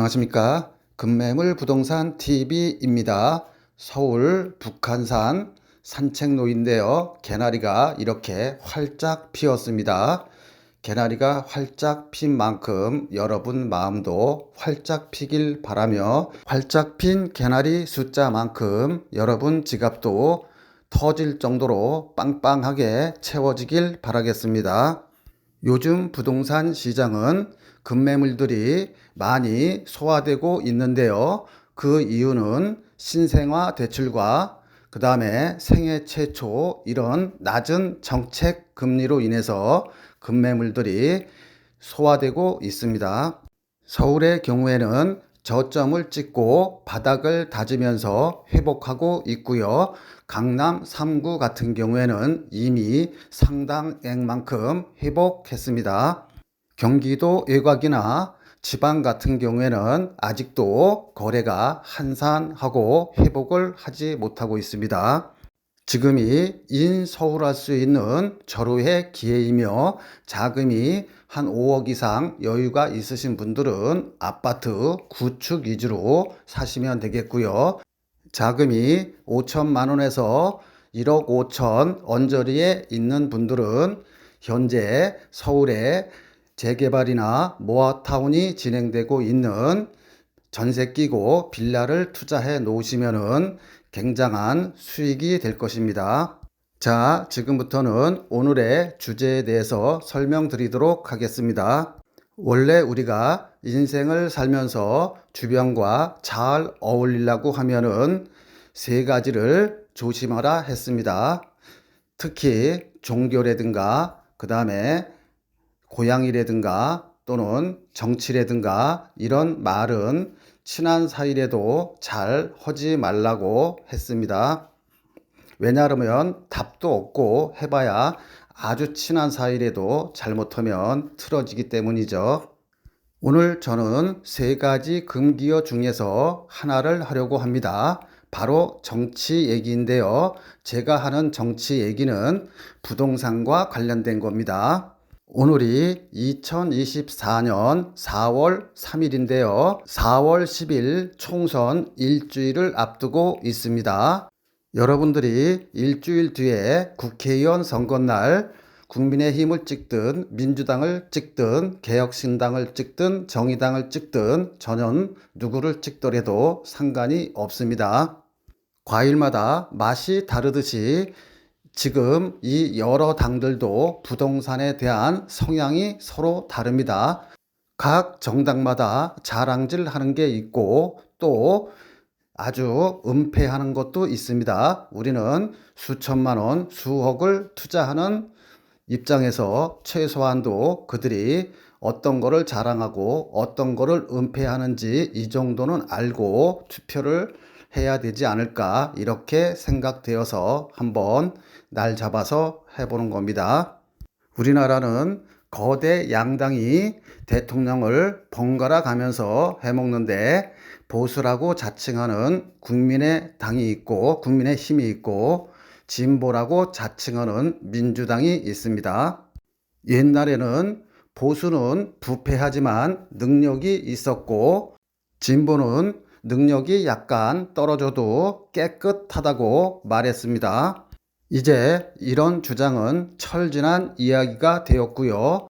안녕하십니까. 금매물 부동산 TV입니다. 서울 북한산 산책로인데요. 개나리가 이렇게 활짝 피었습니다. 개나리가 활짝 핀 만큼 여러분 마음도 활짝 피길 바라며, 활짝 핀 개나리 숫자만큼 여러분 지갑도 터질 정도로 빵빵하게 채워지길 바라겠습니다. 요즘 부동산 시장은 급매물들이 많이 소화되고 있는데요. 그 이유는 신생아 대출과 그 다음에 생애 최초 이런 낮은 정책 금리로 인해서 급매물들이 소화되고 있습니다. 서울의 경우에는 저점을 찍고 바닥을 다지면서 회복하고 있고요. 강남 3구 같은 경우에는 이미 상당액만큼 회복했습니다. 경기도 외곽이나 지방 같은 경우에는 아직도 거래가 한산하고 회복을 하지 못하고 있습니다. 지금이 인서울할 수 있는 절호의 기회이며, 자금이 한 5억 이상 여유가 있으신 분들은 아파트 구축 위주로 사시면 되겠고요. 자금이 5천만 원에서 1억 5천 언저리에 있는 분들은 현재 서울에 재개발이나 모아타운이 진행되고 있는 전세 끼고 빌라를 투자해 놓으시면은 굉장한 수익이 될 것입니다. 자, 지금부터는 오늘의 주제에 대해서 설명드리도록 하겠습니다. 원래 우리가 인생을 살면서 주변과 잘 어울리려고 하면은 세 가지를 조심하라 했습니다. 특히 종교라든가 그 다음에 고향이라든가 또는 정치라든가 이런 말은 친한 사이라도 잘 하지 말라고 했습니다. 왜냐하면 답도 없고 해봐야 아주 친한 사이라도 잘못하면 틀어지기 때문이죠. 오늘 저는 세 가지 금기어 중에서 하나를 하려고 합니다. 바로 정치 얘기인데요. 제가 하는 정치 얘기는 부동산과 관련된 겁니다. 오늘이 2024년 4월 3일인데요. 4월 10일 총선 일주일을 앞두고 있습니다. 여러분들이 일주일 뒤에 국회의원 선거날 국민의힘을 찍든 민주당을 찍든 개혁신당을 찍든 정의당을 찍든 저는 누구를 찍더라도 상관이 없습니다. 과일마다 맛이 다르듯이 지금 이 여러 당들도 부동산에 대한 성향이 서로 다릅니다. 각 정당마다 자랑질 하는 게 있고 또 아주 은폐하는 것도 있습니다. 우리는 수천만 원, 수억을 투자하는 입장에서 최소한도 그들이 어떤 거를 자랑하고 어떤 거를 은폐하는지 이 정도는 알고 투표를 해야 되지 않을까, 이렇게 생각되어서 한번 날 잡아서 해보는 겁니다. 우리나라는 거대 양당이 대통령을 번갈아 가면서 해먹는데, 보수라고 자칭하는 국민의 당이 있고 국민의 힘이 있고 진보라고 자칭하는 민주당이 있습니다. 옛날에는 보수는 부패하지만 능력이 있었고 진보는 능력이 약간 떨어져도 깨끗하다고 말했습니다. 이제 이런 주장은 철지난 이야기가 되었고요.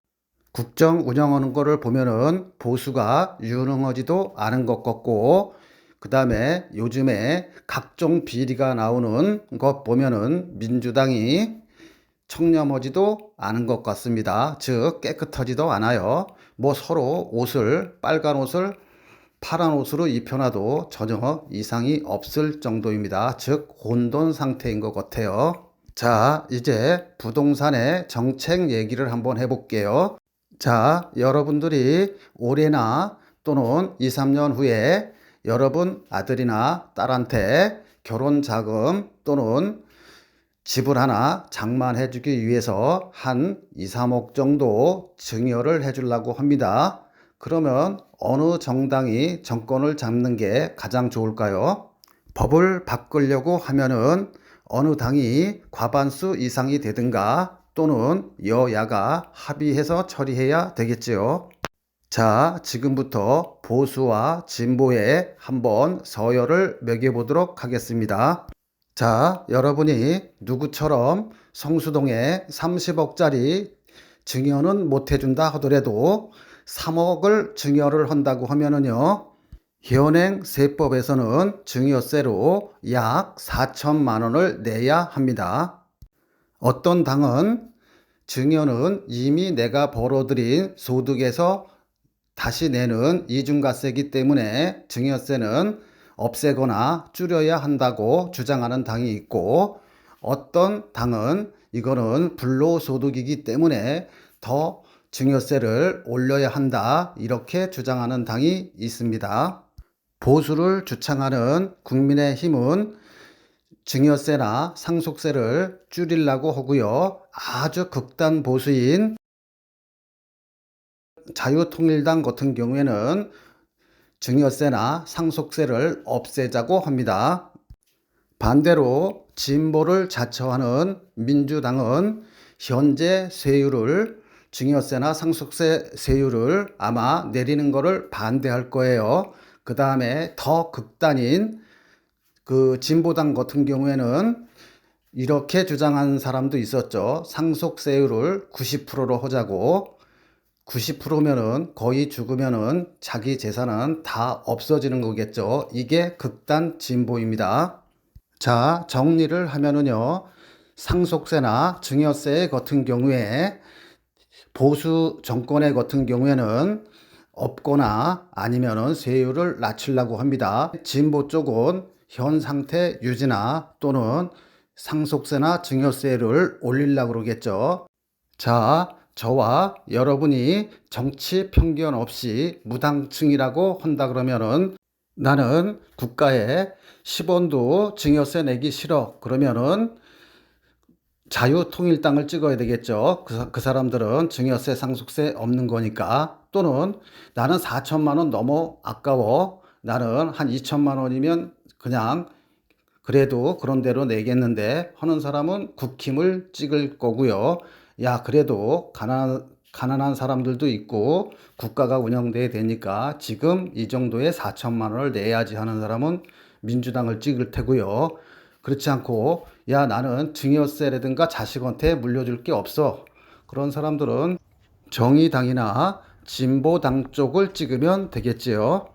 국정 운영하는 거를 보면은 보수가 유능하지도 않은 것 같고, 그 다음에 요즘에 각종 비리가 나오는 것 보면은 민주당이 청렴하지도 않은 것 같습니다. 즉 깨끗하지도 않아요. 뭐 서로 옷을 빨간 옷을 파란 옷으로 입혀놔도 전혀 이상이 없을 정도입니다. 즉 혼돈 상태인 것 같아요. 자, 이제 부동산의 정책 얘기를 한번 해볼게요. 자, 여러분들이 올해나 또는 2, 3년 후에 여러분 아들이나 딸한테 결혼 자금 또는 집을 하나 장만해 주기 위해서 한 2, 3억 정도 증여를 해 주려고 합니다. 그러면 어느 정당이 정권을 잡는 게 가장 좋을까요? 법을 바꾸려고 하면은 어느 당이 과반수 이상이 되든가 또는 여야가 합의해서 처리해야 되겠지요. 자, 지금부터 보수와 진보에 한번 서열을 매겨보도록 하겠습니다. 자, 여러분이 누구처럼 성수동에 30억짜리 증여는 못 해준다 하더라도 3억을 증여를 한다고 하면은요, 현행 세법에서는 증여세로 약 4천만 원을 내야 합니다. 어떤 당은 증여는 이미 내가 벌어들인 소득에서 다시 내는 이중과세이기 때문에 증여세는 없애거나 줄여야 한다고 주장하는 당이 있고, 어떤 당은 이거는 불로소득이기 때문에 더 증여세를 올려야 한다 이렇게 주장하는 당이 있습니다. 보수를 주창하는 국민의힘은 증여세나 상속세를 줄이려고 하고요. 아주 극단 보수인 자유통일당 같은 경우에는 증여세나 상속세를 없애자고 합니다. 반대로 진보를 자처하는 민주당은 현재 세율을 증여세나 상속세 세율을 아마 내리는 것을 반대할 거예요. 그 다음에 더 극단인 그 진보당 같은 경우에는 이렇게 주장하는 사람도 있었죠. 상속세율을 90%로 하자고. 90%면은 거의 죽으면은 자기 재산은 다 없어지는 거겠죠. 이게 극단 진보입니다. 자, 정리를 하면은요, 상속세나 증여세 같은 경우에 보수 정권의 같은 경우에는 없거나 아니면은 세율을 낮추려고 합니다. 진보 쪽은 현 상태 유지나 또는 상속세나 증여세를 올리려고 그러겠죠. 자, 저와 여러분이 정치 편견 없이 무당층이라고 한다 그러면은 나는 국가에 10원도 증여세 내기 싫어 그러면은 자유통일당을 찍어야 되겠죠. 그 사람들은 증여세 상속세 없는 거니까. 또는 나는 4천만 원 너무 아까워, 나는 한 2천만 원이면 그냥 그래도 그런 대로 내겠는데 하는 사람은 국힘을 찍을 거고요. 야, 그래도 가난한 사람들도 있고 국가가 운영돼야 되니까 지금 이 정도의 4천만 원을 내야지 하는 사람은 민주당을 찍을 테고요. 그렇지 않고 야, 나는 증여세라든가 자식한테 물려줄 게 없어, 그런 사람들은 정의당이나 진보당 쪽을 찍으면 되겠지요.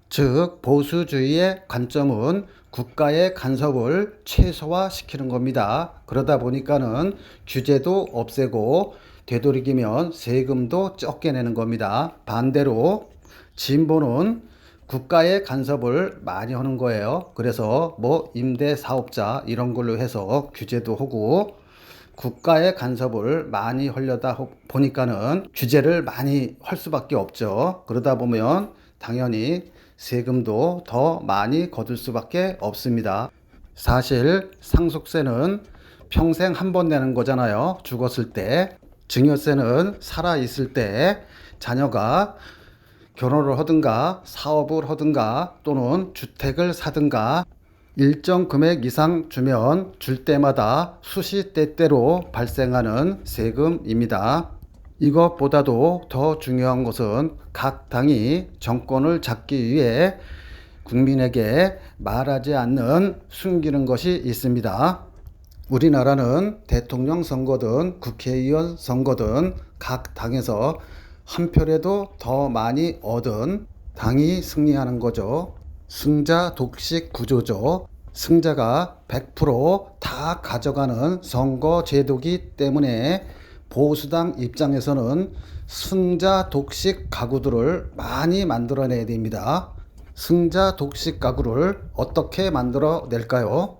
즉 보수주의의 관점은 국가의 간섭을 최소화시키는 겁니다. 그러다 보니까는 규제도 없애고 되도록이면 세금도 적게 내는 겁니다. 반대로 진보는 국가의 간섭을 많이 하는 거예요. 그래서 뭐 임대사업자 이런 걸로 해서 규제도 하고 국가의 간섭을 많이 하려다 보니까는 규제를 많이 할 수밖에 없죠. 그러다 보면 당연히 세금도 더 많이 거둘 수밖에 없습니다. 사실 상속세는 평생 한 번 내는 거잖아요. 죽었을 때. 증여세는 살아 있을 때 자녀가 결혼을 하든가 사업을 하든가 또는 주택을 사든가 일정 금액 이상 주면 줄 때마다 수시 때때로 발생하는 세금입니다. 이것보다도 더 중요한 것은 각 당이 정권을 잡기 위해 국민에게 말하지 않는 숨기는 것이 있습니다. 우리나라는 대통령 선거든 국회의원 선거든 각 당에서 한 표라도 더 많이 얻은 당이 승리하는 거죠. 승자 독식 구조죠. 승자가 100% 가져가는 선거 제도기 때문에 보수당 입장에서는 승자 독식 가구들을 많이 만들어내야 됩니다. 승자 독식 가구를 어떻게 만들어낼까요?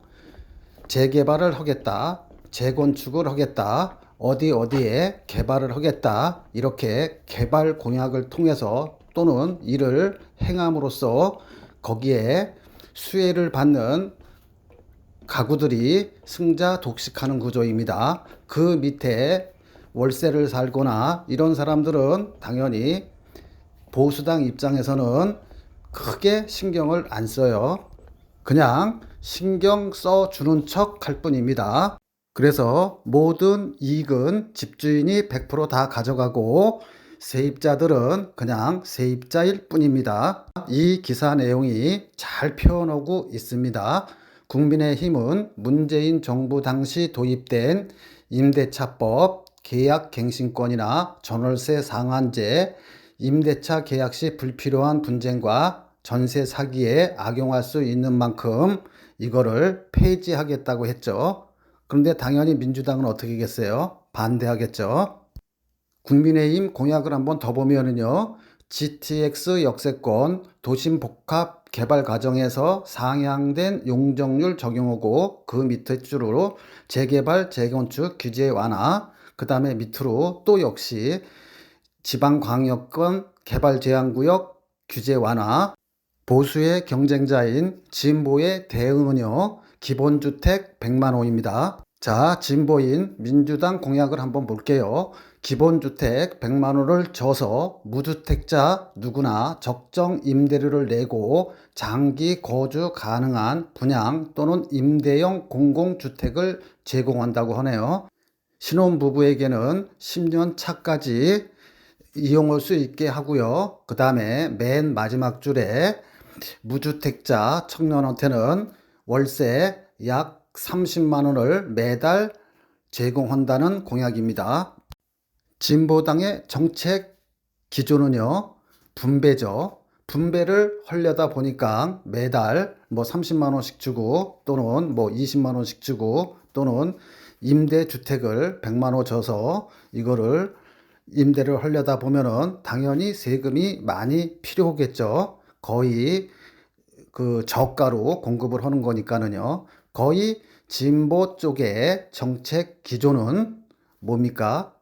재개발을 하겠다, 재건축을 하겠다, 어디에 개발을 하겠다, 이렇게 개발 공약을 통해서 또는 이를 행함으로써 거기에 수혜를 받는 가구들이 승자 독식하는 구조입니다. 그 밑에 월세를 살거나 이런 사람들은 당연히 보수당 입장에서는 크게 신경을 안 써요. 그냥 신경 써주는 척 할 뿐입니다. 그래서 모든 이익은 집주인이 100% 다 가져가고 세입자들은 그냥 세입자일 뿐입니다. 이 기사 내용이 잘 표현하고 있습니다. 국민의힘은 문재인 정부 당시 도입된 임대차법, 계약갱신권이나 전월세 상한제, 임대차 계약 시 불필요한 분쟁과 전세 사기에 악용할 수 있는 만큼 이거를 폐지하겠다고 했죠. 그런데 당연히 민주당은 어떻게 하겠어요? 반대하겠죠. 국민의힘 공약을 한번 더 보면은요. GTX 역세권 도심 복합 개발 과정에서 상향된 용적률 적용하고 그 밑에 줄로 재개발 재건축 규제 완화, 그 다음에 밑으로 또 역시 지방광역권 개발 제한구역 규제 완화, 보수의 경쟁자인 진보의 대응은요. 기본주택 100만 호입니다. 자, 진보인 민주당 공약을 한번 볼게요. 기본주택 100만 원을 줘서 무주택자 누구나 적정 임대료를 내고 장기 거주 가능한 분양 또는 임대형 공공주택을 제공한다고 하네요. 신혼부부에게는 10년 차까지 이용할 수 있게 하고요. 그 다음에 맨 마지막 줄에 무주택자 청년한테는 월세 약 30만 원을 매달 제공한다는 공약입니다. 진보당의 정책 기조는요, 분배죠. 분배를 하려다 보니까 매달 뭐 30만 원씩 주고 또는 뭐 20만 원씩 주고 또는 임대주택을 100만 원 줘서 이거를 임대를 하려다 보면은 당연히 세금이 많이 필요하겠죠. 거의 그 저가로 공급을 하는 거니까는요. 거의 진보 쪽의 정책 기조는 뭡니까?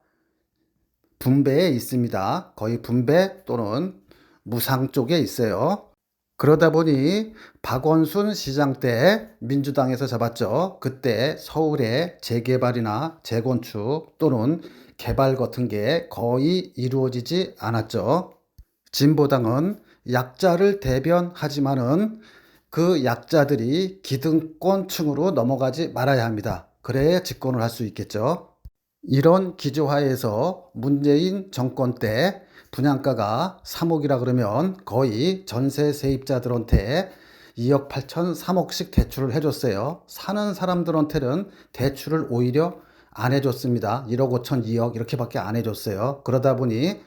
분배에 있습니다. 거의 분배 또는 무상 쪽에 있어요. 그러다 보니 박원순 시장 때 민주당에서 잡았죠. 그때 서울의 재개발이나 재건축 또는 개발 같은 게 거의 이루어지지 않았죠. 진보당은 약자를 대변하지만은 그 약자들이 기득권층으로 넘어가지 말아야 합니다. 그래야 집권을 할 수 있겠죠. 이런 기조하에서 문재인 정권 때 분양가가 3억이라 그러면 거의 전세 세입자들한테 2억 8천 3억씩 대출을 해줬어요. 사는 사람들한테는 대출을 오히려 안 해줬습니다. 1억 5천 2억 이렇게밖에 안 해줬어요. 그러다 보니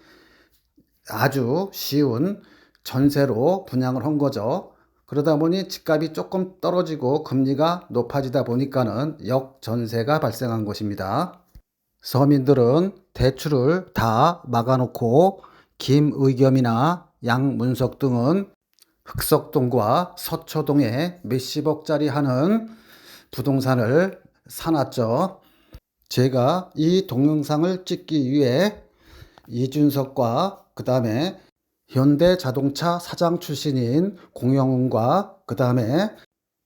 아주 쉬운 전세로 분양을 한 거죠. 그러다 보니 집값이 조금 떨어지고 금리가 높아지다 보니까는 역전세가 발생한 것입니다. 서민들은 대출을 다 막아놓고 김의겸이나 양문석 등은 흑석동과 서초동에 몇십억짜리 하는 부동산을 사놨죠. 제가 이 동영상을 찍기 위해 이준석과 그 다음에 현대자동차 사장 출신인 공영훈과 그 다음에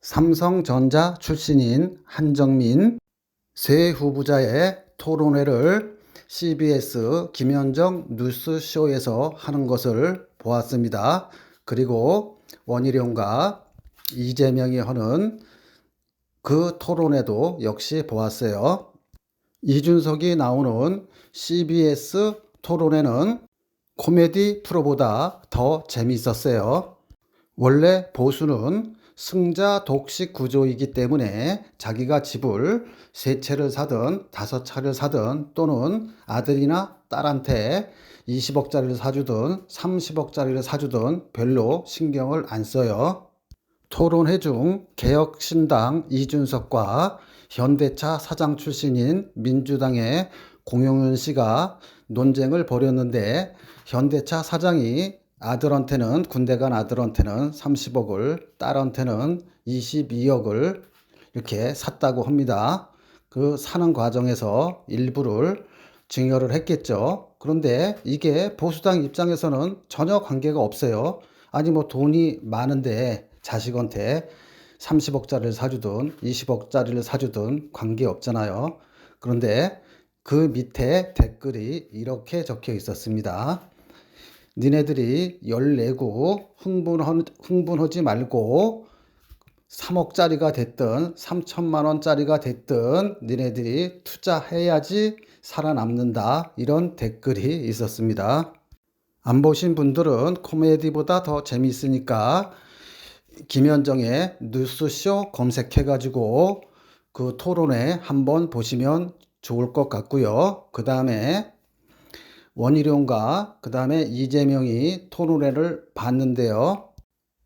삼성전자 출신인 한정민 세 후보자의 토론회를 CBS 김현정 뉴스쇼에서 하는 것을 보았습니다. 그리고 원희룡과 이재명이 하는 그 토론회도 역시 보았어요. 이준석이 나오는 CBS 토론회는 코미디 프로보다 더 재미있었어요. 원래 보수는 승자 독식 구조이기 때문에 자기가 집을 3채를 사든 5차를 사든 또는 아들이나 딸한테 20억짜리를 사주든 30억짜리를 사주든 별로 신경을 안 써요. 토론회 중 개혁신당 이준석과 현대차 사장 출신인 민주당의 공용윤 씨가 논쟁을 벌였는데 현대차 사장이 아들한테는 군대 간 아들한테는 30억을 딸한테는 22억을 이렇게 샀다고 합니다. 그 사는 과정에서 일부를 증여를 했겠죠. 그런데 이게 보수당 입장에서는 전혀 관계가 없어요. 아니 뭐 돈이 많은데 자식한테 30억짜리를 사주든 20억짜리를 사주든 관계없잖아요. 그런데 그 밑에 댓글이 이렇게 적혀 있었습니다. 니네들이 열내고 흥분하지 말고 3억짜리가 됐든 3천만 원짜리가 됐든 니네들이 투자해야지 살아남는다. 이런 댓글이 있었습니다. 안 보신 분들은 코미디보다 더 재미있으니까 김현정의 뉴스쇼 검색해가지고 그 토론회 한번 보시면 좋을 것 같고요. 그 다음에 원희룡과 그 다음에 이재명이 토론회를 봤는데요.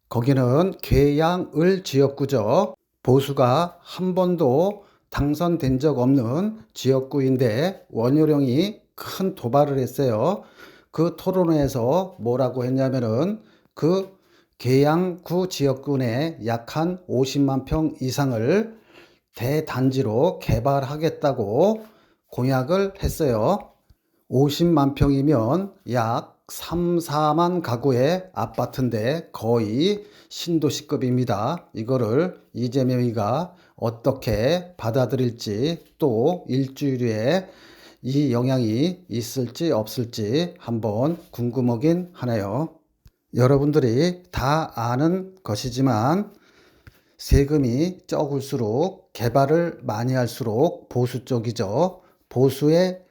거기는 계양을 지역구죠. 보수가 한 번도 당선된 적 없는 지역구인데 원희룡이 큰 도발을 했어요. 그 토론회에서 뭐라고 했냐면은 그 계양구 지역구 내 약 한 50만 평 이상을 대단지로 개발하겠다고 공약을 했어요. 50만 평이면 약 3, 4만 가구의 아파트인데 거의 신도시급입니다. 이거를 이재명이가 어떻게 받아들일지 또 일주일 후에 이 영향이 있을지 없을지 한번 궁금하긴 하네요. 여러분들이 다 아는 것이지만 세금이 적을수록 개발을 많이 할수록 보수 쪽이죠. 보수의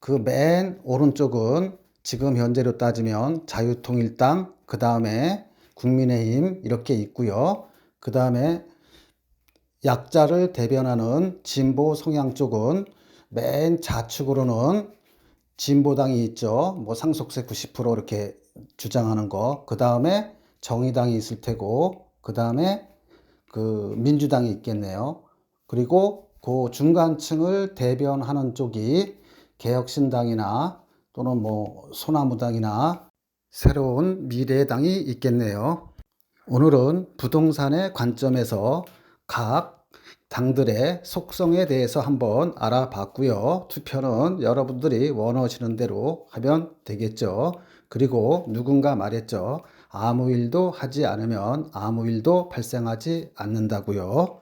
그 맨 오른쪽은 지금 현재로 따지면 자유통일당, 그 다음에 국민의힘 이렇게 있고요. 그 다음에 약자를 대변하는 진보 성향 쪽은 맨 좌측으로는 진보당이 있죠. 뭐 상속세 90% 이렇게 주장하는 거. 그 다음에 정의당이 있을 테고, 그 다음에 그 민주당이 있겠네요. 그리고 그 중간층을 대변하는 쪽이 개혁신당이나 또는 뭐 소나무당이나 새로운 미래당이 있겠네요. 오늘은 부동산의 관점에서 각 당들의 속성에 대해서 한번 알아봤고요. 투표는 여러분들이 원하시는 대로 하면 되겠죠. 그리고 누군가 말했죠. 아무 일도 하지 않으면 아무 일도 발생하지 않는다고요.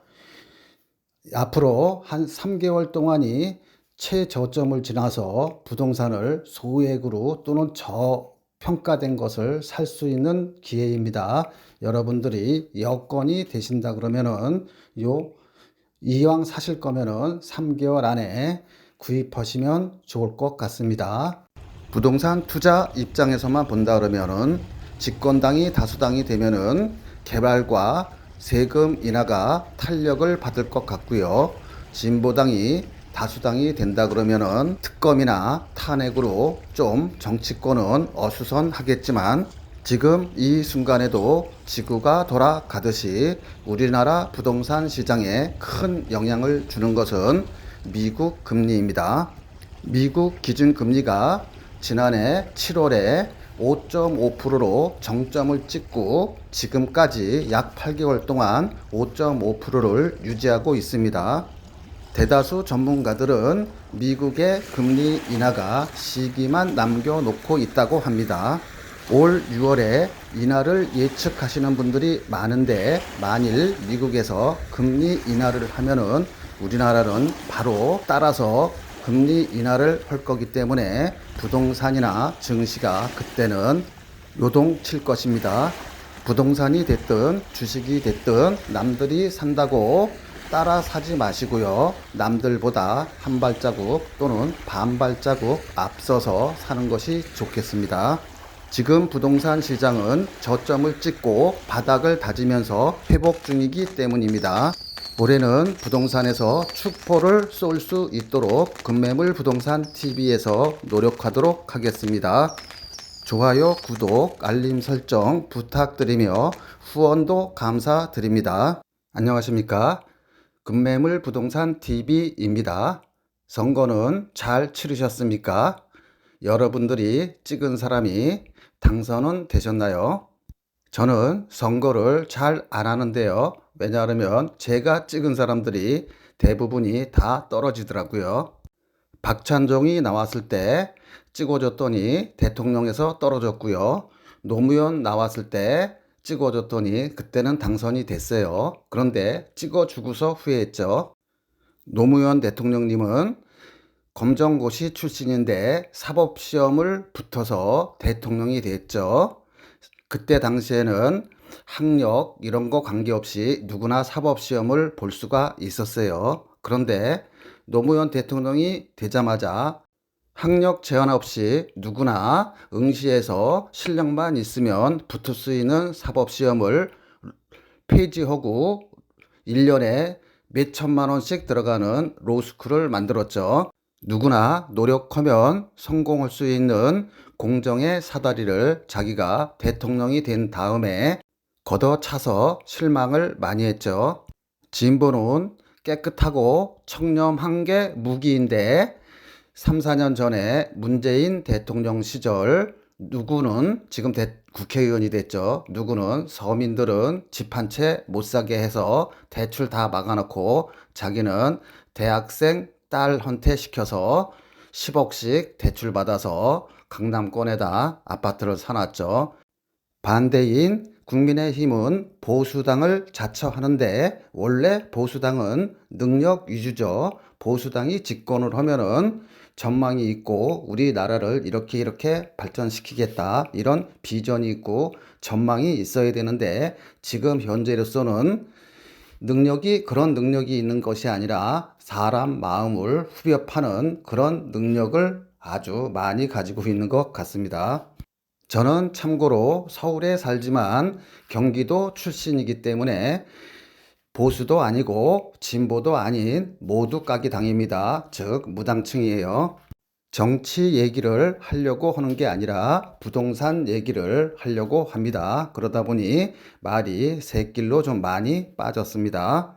앞으로 한 3개월 동안이 최저점을 지나서 부동산을 소액으로 또는 저평가된 것을 살 수 있는 기회입니다. 여러분들이 여건이 되신다 그러면은 이왕 사실 거면은 3개월 안에 구입하시면 좋을 것 같습니다. 부동산 투자 입장에서만 본다 그러면은 집권당이 다수당이 되면은 개발과 세금 인하가 탄력을 받을 것 같고요. 진보당이 다수당이 된다 그러면은 특검이나 탄핵으로 좀 정치권은 어수선하겠지만 지금 이 순간에도 지구가 돌아가듯이 우리나라 부동산 시장에 큰 영향을 주는 것은 미국 금리입니다. 미국 기준금리가 지난해 7월에 5.5%로 정점을 찍고 지금까지 약 8개월 동안 5.5%를 유지하고 있습니다. 대다수 전문가들은 미국의 금리 인하가 시기만 남겨놓고 있다고 합니다. 올 6월에 인하를 예측하시는 분들이 많은데 만일 미국에서 금리 인하를 하면은 우리나라는 바로 따라서 금리 인하를 할 거기 때문에 부동산이나 증시가 그때는 요동칠 것입니다. 부동산이 됐든 주식이 됐든 남들이 산다고 따라 사지 마시고요. 남들보다 한 발자국 또는 반 발자국 앞서서 사는 것이 좋겠습니다. 지금 부동산 시장은 저점을 찍고 바닥을 다지면서 회복 중이기 때문입니다. 올해는 부동산에서 축포를 쏠 수 있도록 금매물 부동산 TV에서 노력하도록 하겠습니다. 좋아요, 구독, 알림 설정 부탁드리며 후원도 감사드립니다. 안녕하십니까? 금매물 부동산 TV입니다. 선거는 잘 치르셨습니까? 여러분들이 찍은 사람이 당선은 되셨나요? 저는 선거를 잘 안 하는데요. 왜냐하면 제가 찍은 사람들이 대부분이 다 떨어지더라고요. 박찬종이 나왔을 때 찍어줬더니 대통령에서 떨어졌고요. 노무현 나왔을 때 찍어줬더니 그때는 당선이 됐어요. 그런데 찍어주고서 후회했죠. 노무현 대통령님은 검정고시 출신인데 사법시험을 붙어서 대통령이 됐죠. 그때 당시에는 학력 이런 거 관계없이 누구나 사법시험을 볼 수가 있었어요. 그런데 노무현 대통령이 되자마자 학력 제한 없이 누구나 응시해서 실력만 있으면 붙을 수 있는 사법시험을 폐지하고 1년에 몇 천만 원씩 들어가는 로스쿨을 만들었죠. 누구나 노력하면 성공할 수 있는 공정의 사다리를 자기가 대통령이 된 다음에 걷어차서 실망을 많이 했죠. 진보는 깨끗하고 청렴한 게 무기인데 3, 4년 전에 문재인 대통령 시절 누구는 지금 국회의원이 됐죠. 누구는 서민들은 집 한 채 못 사게 해서 대출 다 막아놓고 자기는 대학생 딸한테 시켜서 10억씩 대출 받아서 강남권에다 아파트를 사놨죠. 반대인 국민의힘은 보수당을 자처하는데 원래 보수당은 능력 위주죠. 보수당이 집권을 하면은 전망이 있고 우리나라를 이렇게 발전시키겠다 이런 비전이 있고 전망이 있어야 되는데 지금 현재로서는 그런 능력이 있는 것이 아니라 사람 마음을 후벼 파는 그런 능력을 아주 많이 가지고 있는 것 같습니다. 저는 참고로 서울에 살지만 경기도 출신이기 때문에 보수도 아니고 진보도 아닌 모두 까기 당입니다. 즉 무당층이에요. 정치 얘기를 하려고 하는 게 아니라 부동산 얘기를 하려고 합니다. 그러다 보니 말이 새길로 좀 많이 빠졌습니다.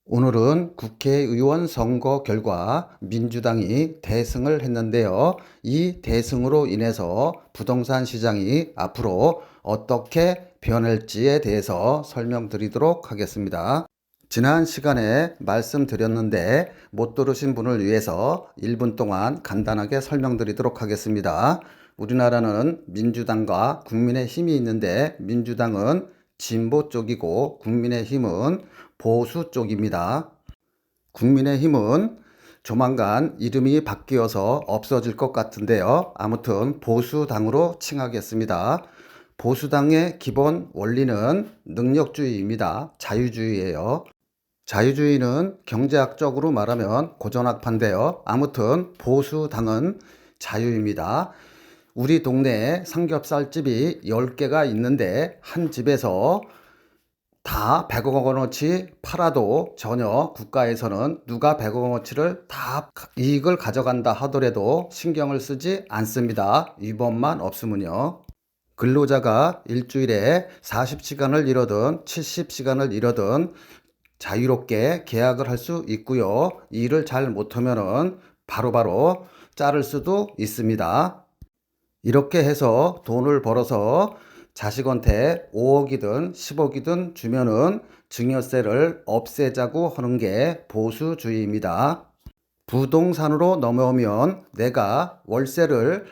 오늘은 국회의원 선거 결과 민주당이 대승을 했는데요. 이 대승으로 인해서 부동산 시장이 앞으로 어떻게 변할지에 대해서 설명드리도록 하겠습니다. 지난 시간에 말씀드렸는데 못 들으신 분을 위해서 1분 동안 간단하게 설명드리도록 하겠습니다. 우리나라는 민주당과 국민의힘이 있는데 민주당은 진보 쪽이고 국민의힘은 보수 쪽입니다. 국민의힘은 조만간 이름이 바뀌어서 없어질 것 같은데요. 아무튼 보수당으로 칭하겠습니다. 보수당의 기본 원리는 능력주의입니다. 자유주의예요. 자유주의는 경제학적으로 말하면 고전학파인데요. 아무튼 보수당은 자유입니다. 우리 동네에 삼겹살집이 10개가 있는데 한 집에서 다 100억 원어치 팔아도 전혀 국가에서는 누가 100억 원어치를 다 이익을 가져간다 하더라도 신경을 쓰지 않습니다. 위법만 없으면요. 근로자가 일주일에 40시간을 일하든 70시간을 일하든 자유롭게 계약을 할 수 있고요. 일을 잘 못하면은 바로바로 자를 수도 있습니다. 이렇게 해서 돈을 벌어서 자식한테 5억이든 10억이든 주면은 증여세를 없애자고 하는 게 보수주의입니다. 부동산으로 넘어오면 내가 월세를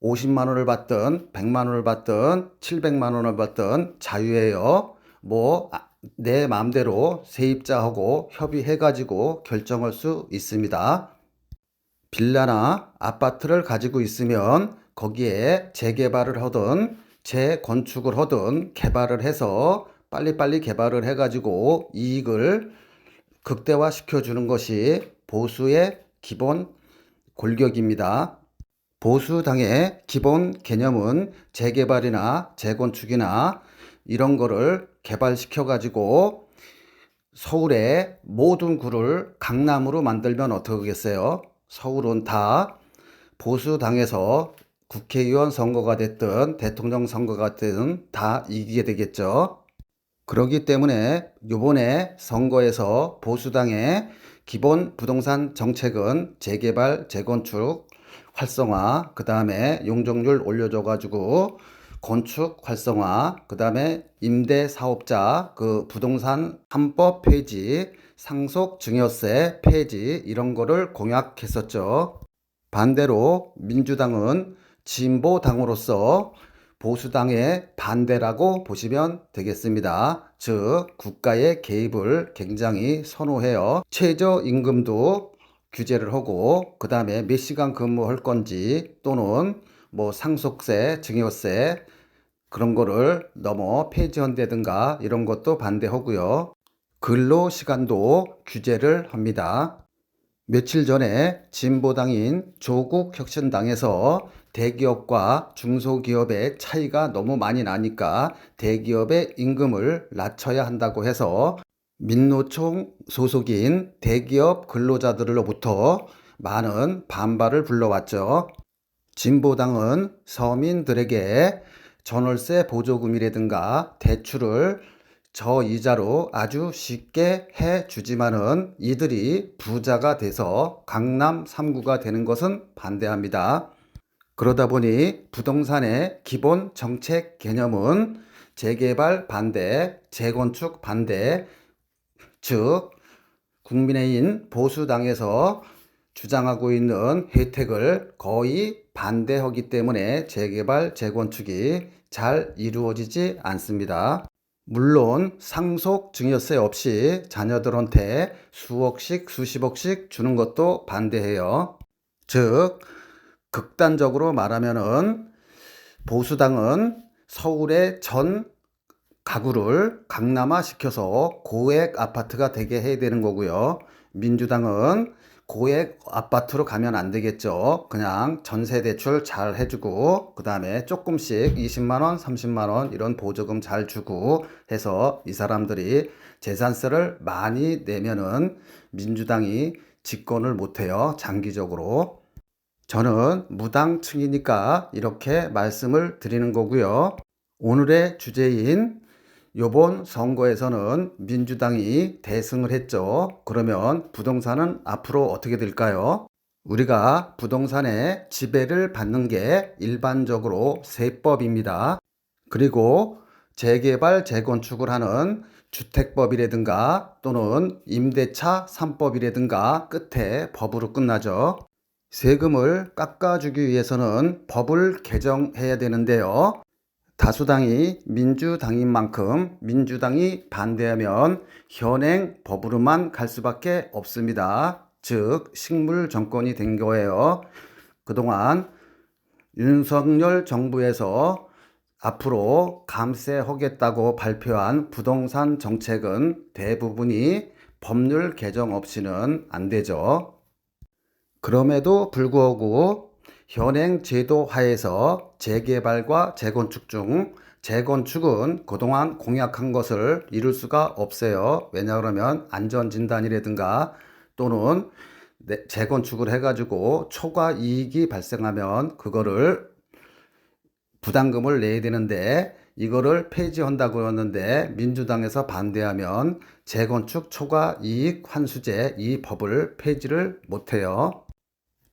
50만 원을 받든 100만 원을 받든 700만 원을 받든 자유예요. 내 마음대로 세입자하고 협의해가지고 결정할 수 있습니다. 빌라나 아파트를 가지고 있으면 거기에 재개발을 하든 재건축을 하든 개발을 해서 빨리빨리 개발을 해가지고 이익을 극대화시켜 주는 것이 보수의 기본 골격입니다. 보수당의 기본 개념은 재개발이나 재건축이나 이런 거를 개발시켜 가지고 서울의 모든 구를 강남으로 만들면 어떡하겠어요? 서울은 다 보수당에서 국회의원 선거가 됐든 대통령 선거가 됐든 다 이기게 되겠죠. 그렇기 때문에 이번에 선거에서 보수당의 기본 부동산 정책은 재개발, 재건축, 활성화, 그 다음에 용적률 올려줘가지고 건축 활성화, 그 다음에 임대사업자 그 부동산 3법 폐지, 상속 증여세 폐지 이런 거를 공약했었죠. 반대로 민주당은 진보당으로서 보수당의 반대라고 보시면 되겠습니다. 즉 국가의 개입을 굉장히 선호해요. 최저임금도 규제를 하고 그 다음에 몇 시간 근무할 건지 또는 상속세, 증여세 그런 거를 넘어 폐지한다든가 이런 것도 반대하고요. 근로시간도 규제를 합니다. 며칠 전에 진보당인 조국혁신당에서 대기업과 중소기업의 차이가 너무 많이 나니까 대기업의 임금을 낮춰야 한다고 해서 민노총 소속인 대기업 근로자들로부터 많은 반발을 불러왔죠. 진보당은 서민들에게 전월세 보조금이라든가 대출을 저이자로 아주 쉽게 해주지만은 이들이 부자가 돼서 강남 3구가 되는 것은 반대합니다. 그러다 보니 부동산의 기본 정책 개념은 재개발 반대, 재건축 반대, 즉 국민의힘 보수당에서 주장하고 있는 혜택을 거의 반대하기 때문에 재개발, 재건축이 잘 이루어지지 않습니다. 물론 상속 증여세 없이 자녀들한테 수억씩, 수십억씩 주는 것도 반대해요. 즉, 극단적으로 말하면은 보수당은 서울의 전 가구를 강남화 시켜서 고액 아파트가 되게 해야 되는 거고요. 민주당은 고액 아파트로 가면 안 되겠죠. 그냥 전세 대출 잘 해주고 그 다음에 조금씩 20만원, 30만원 이런 보조금 잘 주고 해서 이 사람들이 재산세를 많이 내면은 민주당이 집권을 못해요. 장기적으로. 저는 무당층이니까 이렇게 말씀을 드리는 거고요. 오늘의 주제인 요번 선거에서는 민주당이 대승을 했죠. 그러면 부동산은 앞으로 어떻게 될까요? 우리가 부동산의 지배를 받는 게 일반적으로 세법입니다. 그리고 재개발, 재건축을 하는 주택법이라든가 또는 임대차 3법이라든가 끝에 법으로 끝나죠. 세금을 깎아주기 위해서는 법을 개정해야 되는데요. 다수당이 민주당인 만큼 민주당이 반대하면 현행 법으로만 갈 수밖에 없습니다. 즉 식물 정권이 된 거예요. 그동안 윤석열 정부에서 앞으로 감세하겠다고 발표한 부동산 정책은 대부분이 법률 개정 없이는 안 되죠. 그럼에도 불구하고 현행 제도 하에서 재개발과 재건축 중 재건축은 그동안 공약한 것을 이룰 수가 없어요. 왜냐 그러면 안전진단이라든가 또는 재건축을 해가지고 초과 이익이 발생하면 그거를 부담금을 내야 되는데 이거를 폐지한다고 했는데 민주당에서 반대하면 재건축 초과 이익 환수제 이 법을 폐지를 못해요.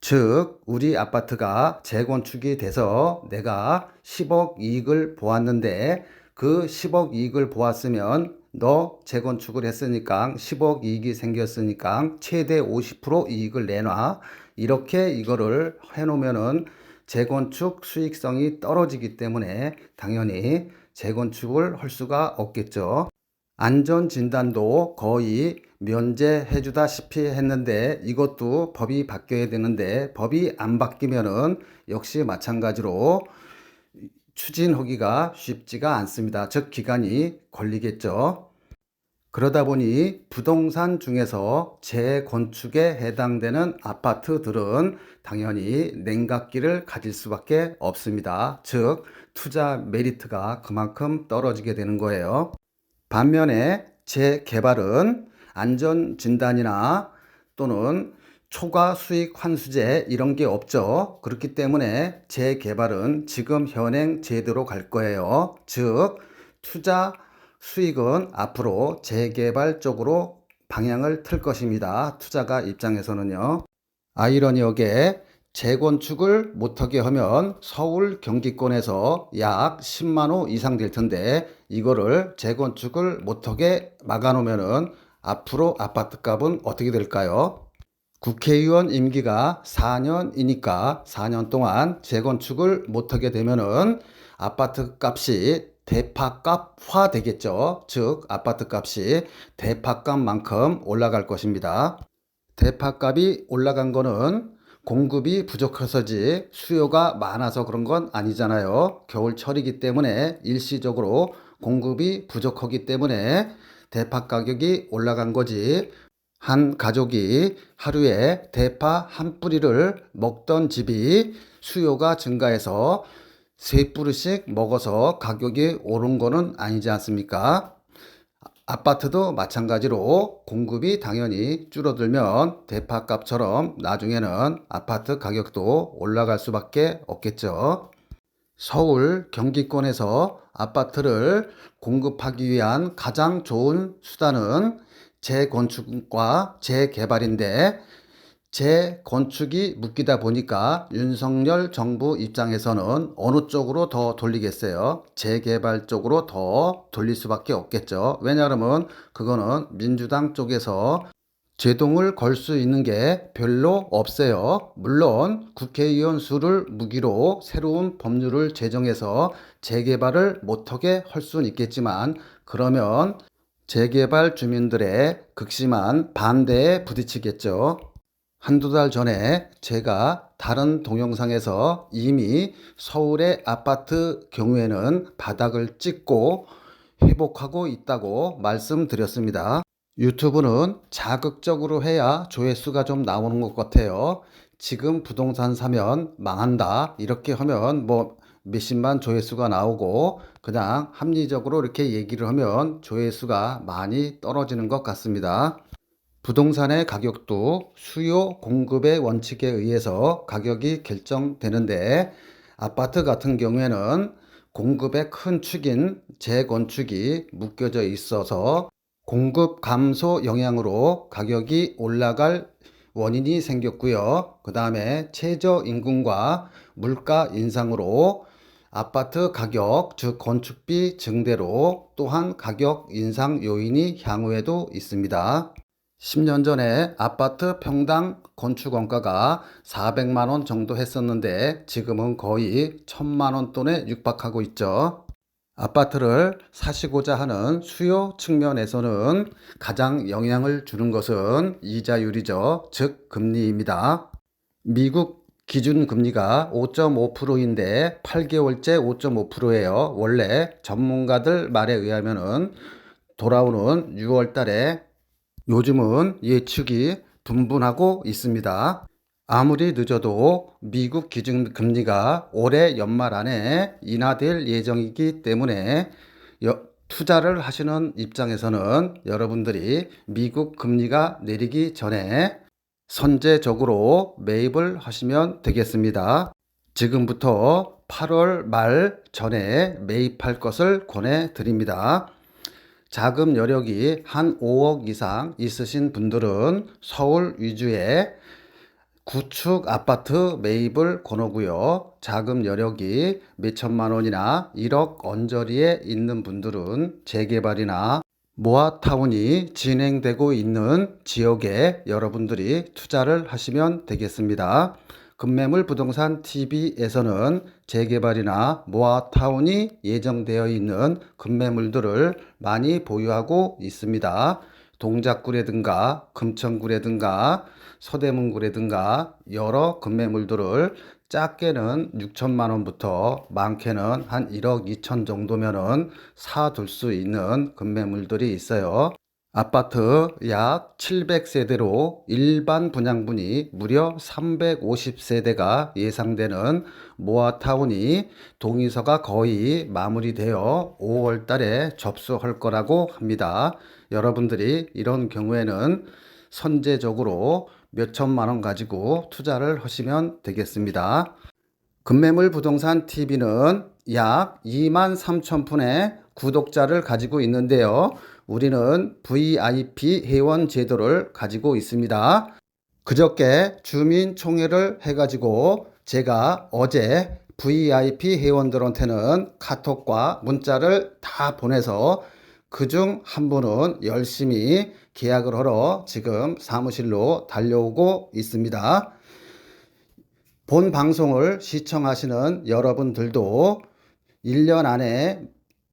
즉 우리 아파트가 재건축이 돼서 내가 10억 이익을 보았는데 그 10억 이익을 보았으면 너 재건축을 했으니까 10억 이익이 생겼으니까 최대 50% 이익을 내놔. 이렇게 이거를 해놓으면은 재건축 수익성이 떨어지기 때문에 당연히 재건축을 할 수가 없겠죠. 안전진단도 거의 면제해주다시피 했는데 이것도 법이 바뀌어야 되는데 법이 안 바뀌면은 역시 마찬가지로 추진하기가 쉽지가 않습니다. 즉 기간이 걸리겠죠. 그러다 보니 부동산 중에서 재건축에 해당되는 아파트들은 당연히 냉각기를 가질 수밖에 없습니다. 즉 투자 메리트가 그만큼 떨어지게 되는 거예요. 반면에 재개발은 안전진단이나 또는 초과 수익 환수제 이런 게 없죠. 그렇기 때문에 재개발은 지금 현행 제도로 갈 거예요. 즉 투자 수익은 앞으로 재개발 쪽으로 방향을 틀 것입니다. 투자가 입장에서는요. 아이러니하게 재건축을 못하게 하면 서울 경기권에서 약 10만 호 이상 될 텐데 이거를 재건축을 못하게 막아놓으면은 앞으로 아파트 값은 어떻게 될까요? 국회의원 임기가 4년이니까 4년 동안 재건축을 못하게 되면은 아파트 값이 대파값화 되겠죠. 즉 아파트 값이 대파값만큼 올라갈 것입니다. 대파값이 올라간 거는 공급이 부족해서지 수요가 많아서 그런 건 아니잖아요. 겨울철이기 때문에 일시적으로 공급이 부족하기 때문에 대파 가격이 올라간 거지 한 가족이 하루에 대파 한 뿌리를 먹던 집이 수요가 증가해서 세 뿌리씩 먹어서 가격이 오른 거는 아니지 않습니까? 아파트도 마찬가지로 공급이 당연히 줄어들면 대파값처럼 나중에는 아파트 가격도 올라갈 수밖에 없겠죠. 서울, 경기권에서 아파트를 공급하기 위한 가장 좋은 수단은 재건축과 재개발인데, 재건축이 묶이다 보니까 윤석열 정부 입장에서는 어느 쪽으로 더 돌리겠어요? 재개발 쪽으로 더 돌릴 수밖에 없겠죠. 왜냐하면 그거는 민주당 쪽에서 제동을 걸 수 있는 게 별로 없어요. 물론 국회의원 수를 무기로 새로운 법률을 제정해서 재개발을 못하게 할 수는 있겠지만, 그러면 재개발 주민들의 극심한 반대에 부딪히겠죠. 한두 달 전에 제가 다른 동영상에서 이미 서울의 아파트 경우에는 바닥을 찍고 회복하고 있다고 말씀드렸습니다. 유튜브는 자극적으로 해야 조회수가 좀 나오는 것 같아요. 지금 부동산 사면 망한다 이렇게 하면 뭐 몇십만 조회수가 나오고, 그냥 합리적으로 이렇게 얘기를 하면 조회수가 많이 떨어지는 것 같습니다. 부동산의 가격도 수요 공급의 원칙에 의해서 가격이 결정되는데, 아파트 같은 경우에는 공급의 큰 축인 재건축이 묶여져 있어서 공급 감소 영향으로 가격이 올라갈 원인이 생겼고요. 그 다음에 최저임금과 물가 인상으로 아파트 가격, 즉 건축비 증대로 또한 가격 인상 요인이 향후에도 있습니다. 10년 전에 아파트 평당 건축 원가가 400만 원 정도 했었는데 지금은 거의 1000만 원 돈에 육박하고 있죠. 아파트를 사시고자 하는 수요 측면에서는 가장 영향을 주는 것은 이자율이죠. 즉 금리입니다. 미국 기준 금리가 5.5%인데 8개월째 5.5%예요. 원래 전문가들 말에 의하면은 돌아오는 6월 달에, 요즘은 예측이 분분하고 있습니다. 아무리 늦어도 미국 기준금리가 올해 연말 안에 인하될 예정이기 때문에 투자를 하시는 입장에서는 여러분들이 미국 금리가 내리기 전에 선제적으로 매입을 하시면 되겠습니다. 지금부터 8월 말 전에 매입할 것을 권해드립니다. 자금 여력이 한 5억 이상 있으신 분들은 서울 위주의 구축 아파트 매입을 권하고요. 자금 여력이 몇천만 원이나 1억 언저리에 있는 분들은 재개발이나 모아타운이 진행되고 있는 지역에 여러분들이 투자를 하시면 되겠습니다. 급매물 부동산 TV에서는 재개발이나 모아타운이 예정되어 있는 급매물들을 많이 보유하고 있습니다. 동작구라든가 금천구라든가 서대문구라든가 여러 급매물들을 작게는 6천만 원부터 많게는 한 1억 2천 정도면은 사둘 수 있는 급매물들이 있어요. 아파트 약 700세대로 일반 분양분이 무려 350세대가 예상되는 모아타운이 동의서가 거의 마무리되어 5월 달에 접수할 거라고 합니다. 여러분들이 이런 경우에는 선제적으로 몇천만 원 가지고 투자를 하시면 되겠습니다. 급매물 부동산 TV는 약 2만 3천 분의 구독자를 가지고 있는데요. 우리는 VIP 회원 제도를 가지고 있습니다. 그저께 주민총회를 해가지고 제가 어제 VIP 회원들한테는 카톡과 문자를 다 보내서 그중 한 분은 열심히 계약을 하러 지금 사무실로 달려오고 있습니다. 본 방송을 시청하시는 여러분들도 1년 안에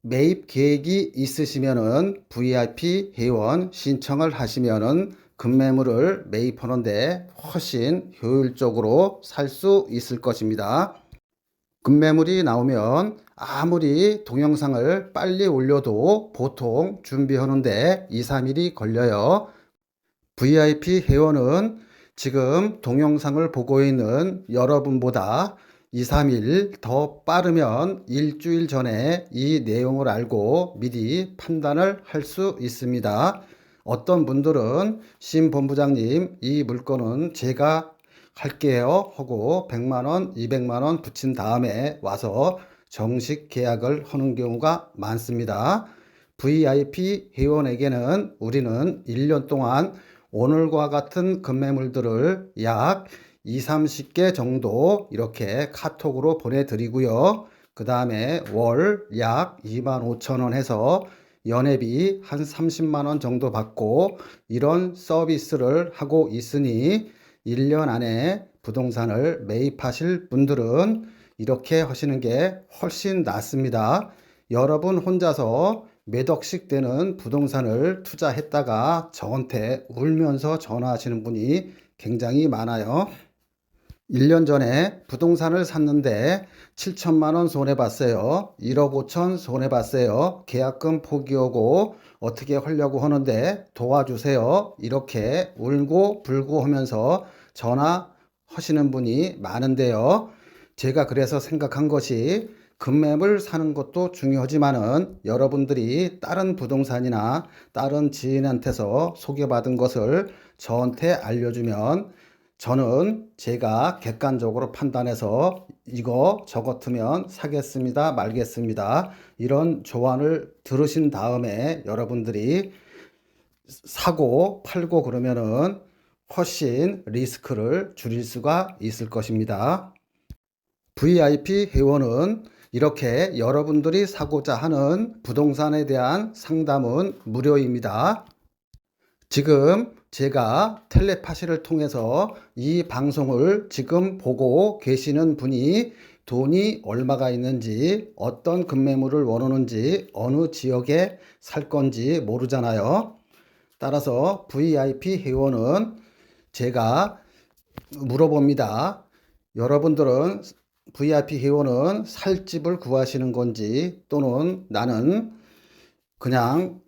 매입 계획이 있으시면은 VIP 회원 신청을 하시면은 급매물을 매입하는데 훨씬 효율적으로 살 수 있을 것입니다. 급매물이 나오면 아무리 동영상을 빨리 올려도 보통 준비하는데 2, 3일이 걸려요. VIP 회원은 지금 동영상을 보고 있는 여러분보다 2, 3일 더 빠르면 일주일 전에 이 내용을 알고 미리 판단을 할 수 있습니다. 어떤 분들은 심 본부장님 이 물건은 제가 할게요 하고 100만원, 200만원 붙인 다음에 와서 정식 계약을 하는 경우가 많습니다. VIP 회원에게는 우리는 1년 동안 오늘과 같은 급매물들을 약 2, 30개 정도 이렇게 카톡으로 보내드리고요. 그 다음에 월 약 25,000원 해서 연회비 한 30만원 정도 받고 이런 서비스를 하고 있으니 1년 안에 부동산을 매입하실 분들은 이렇게 하시는 게 훨씬 낫습니다. 여러분 혼자서 몇 억씩 되는 부동산을 투자했다가 저한테 울면서 전화하시는 분이 굉장히 많아요. 1년 전에 부동산을 샀는데 7천만 원 손해봤어요. 1억 5천 손해봤어요. 계약금 포기하고 어떻게 하려고 하는데 도와주세요. 이렇게 울고 불고 하면서 전화하시는 분이 많은데요. 제가 그래서 생각한 것이 급매물 사는 것도 중요하지만은 여러분들이 다른 부동산이나 다른 지인한테서 소개받은 것을 저한테 알려주면 저는 제가 객관적으로 판단해서 이거 저 같으면 사겠습니다, 말겠습니다. 이런 조언을 들으신 다음에 여러분들이 사고 팔고 그러면은 훨씬 리스크를 줄일 수가 있을 것입니다. VIP 회원은 이렇게 여러분들이 사고자 하는 부동산에 대한 상담은 무료입니다. 지금 제가 텔레파시를 통해서 이 방송을 지금 보고 계시는 분이 돈이 얼마가 있는지, 어떤 급매물을 원하는지, 어느 지역에 살 건지 모르잖아요. 따라서 VIP 회원은 제가 물어봅니다. 여러분들은 VIP 회원은 살 집을 구하시는 건지 또는 나는 그냥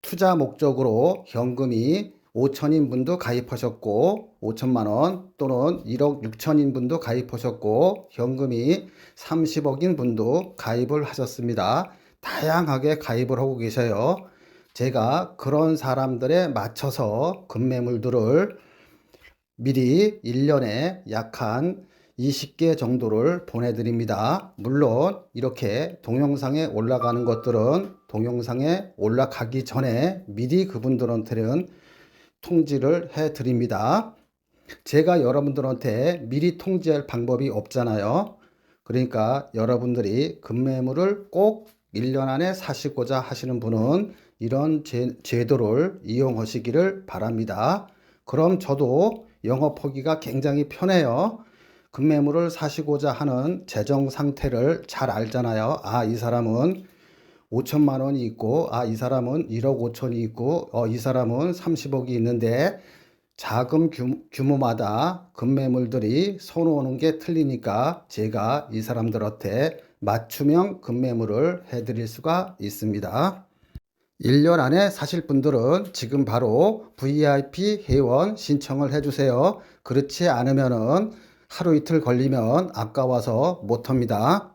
투자 목적으로 현금이 5천인 분도 가입하셨고 5천만 원 또는 1억 6천인 분도 가입하셨고 현금이 30억인 분도 가입을 하셨습니다. 다양하게 가입을 하고 계셔요. 제가 그런 사람들에 맞춰서 급매물들을 미리 1년에 약 한 20개 정도를 보내드립니다. 물론 이렇게 동영상에 올라가는 것들은 동영상에 올라가기 전에 미리 그분들한테는 통지를 해드립니다. 제가 여러분들한테 미리 통지할 방법이 없잖아요. 그러니까 여러분들이 급매물을 꼭 1년 안에 사시고자 하시는 분은 이런 제도를 이용하시기를 바랍니다. 그럼 저도 영업하기가 굉장히 편해요. 급매물을 사시고자 하는 재정 상태를 잘 알잖아요. 아, 이 사람은 5천만 원이 있고, 아, 이 사람은 1억 5천이 있고, 이 사람은 30억이 있는데 자금 규모마다 급매물들이 선호하는 게 틀리니까 제가 이 사람들한테 맞춤형 급매물을 해드릴 수가 있습니다. 1년 안에 사실 분들은 지금 바로 VIP 회원 신청을 해주세요. 그렇지 않으면은 하루 이틀 걸리면 아까워서 못합니다.